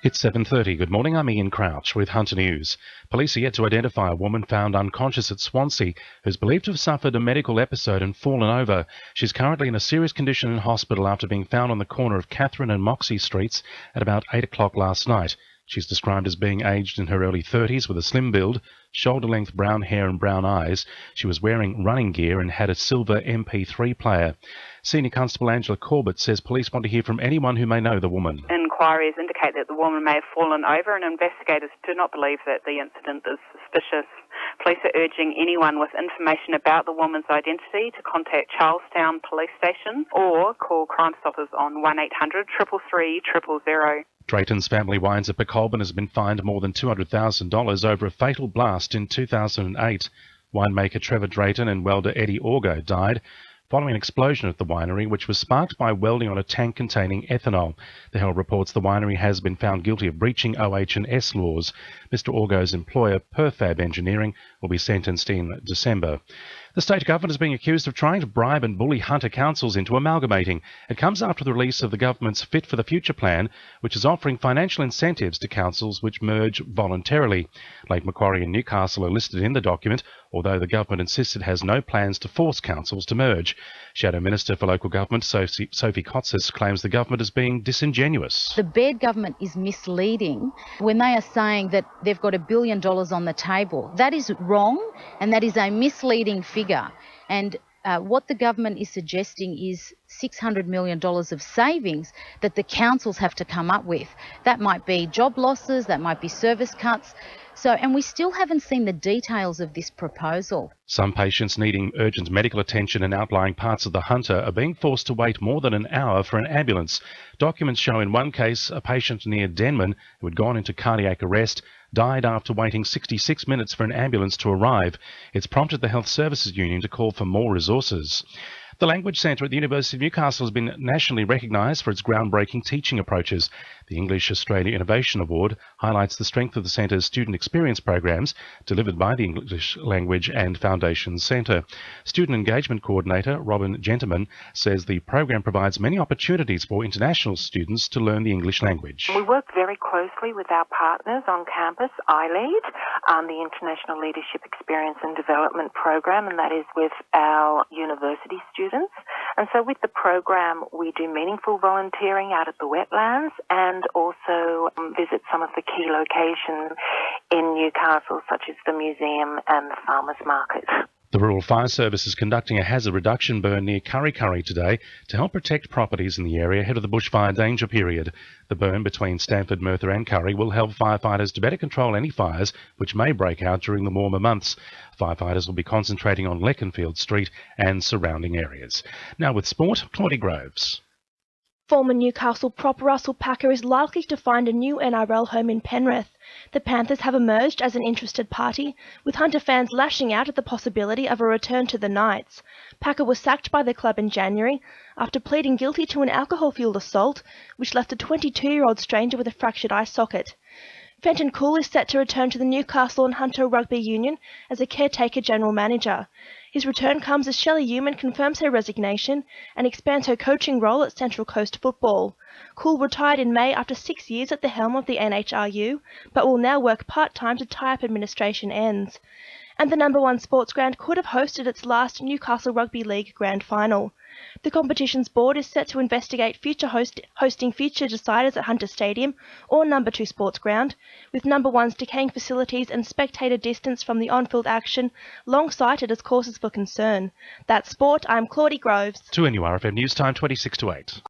It's 7:30. Good morning, I'm Ian Crouch with Hunter News. Police are yet to identify a woman found unconscious at Swansea who's believed to have suffered a medical episode and fallen over. She's currently in a serious condition in hospital after being found on the corner of Catherine and Moxie Streets at about 8 o'clock last night. She's described as being aged in her early 30s with a slim build, shoulder-length brown hair and brown eyes. She was wearing running gear and had a silver MP3 player. Senior Constable Angela Corbett says police want to hear from anyone who may know the woman. Inquiries indicate that the woman may have fallen over, and investigators do not believe that the incident is suspicious. Police are urging anyone with information about the woman's identity to contact Charlestown Police Station or call Crime Stoppers on 1800 333 000. Drayton's Family Wines at Colburn has been fined more than $200,000 over a fatal blast in 2008. Winemaker Trevor Drayton and welder Eddie Orgo died following an explosion at the winery, which was sparked by welding on a tank containing ethanol. The Herald reports the winery has been found guilty of breaching OH&S laws. Mr. Orgo's employer, Perfab Engineering, will be sentenced in December. The state government is being accused of trying to bribe and bully Hunter councils into amalgamating. It comes after the release of the government's Fit for the Future plan, which is offering financial incentives to councils which merge voluntarily. Lake Macquarie and Newcastle are listed in the document, although the government insists it has no plans to force councils to merge. Shadow Minister for Local Government Sophie Kotsis claims the government is being disingenuous. The Baird government is misleading when they are saying that they've got $1 billion on the table. That is wrong, and that is a misleading figure. And what the government is suggesting is $600 million of savings that the councils have to come up with. That might be job losses, that might be service cuts. And we still haven't seen the details of this proposal. Some patients needing urgent medical attention in outlying parts of the Hunter are being forced to wait more than an hour for an ambulance. Documents show in one case a patient near Denman who had gone into cardiac arrest died after waiting 66 minutes for an ambulance to arrive. It's prompted the Health Services Union to call for more resources. The Language Centre at the University of Newcastle has been nationally recognised for its groundbreaking teaching approaches. The English Australia Innovation Award highlights the strength of the Centre's student experience programs delivered by the English Language and Foundation Centre. Student Engagement Coordinator Robin Gentleman says the program provides many opportunities for international students to learn the English language. We work very closely with our partners on campus, iLead, the International Leadership Experience and Development Program, and that is with our university students. And so with the program, we do meaningful volunteering out at the wetlands and also visit some of the key locations in Newcastle, such as the museum and the farmers market. The Rural Fire Service is conducting a hazard reduction burn near Kurri Kurri today to help protect properties in the area ahead of the bushfire danger period. The burn between Stanford, Merthyr and Kurri will help firefighters to better control any fires which may break out during the warmer months. Firefighters will be concentrating on Leconfield Street and surrounding areas. Now with sport, Claudia Groves. Former Newcastle prop Russell Packer is likely to find a new NRL home in Penrith. The Panthers have emerged as an interested party, with Hunter fans lashing out at the possibility of a return to the Knights. Packer was sacked by the club in January after pleading guilty to an alcohol-fueled assault, which left a 22-year-old stranger with a fractured eye socket. Fenton Cool is set to return to the Newcastle and Hunter Rugby Union as a caretaker general manager. His return comes as Shelley Human confirms her resignation and expands her coaching role at Central Coast Football. Cool retired in May after 6 years at the helm of the NHRU, but will now work part-time to tie up administration ends. And the number one sports ground could have hosted its last Newcastle Rugby League Grand Final. The competition's board is set to investigate hosting future deciders at Hunter Stadium or number 2 sports ground, with number 1's decaying facilities and spectator distance from the on-field action long cited as causes for concern. That's sport. I'm Claudia Groves. 2NURFM News Time 26 to 8.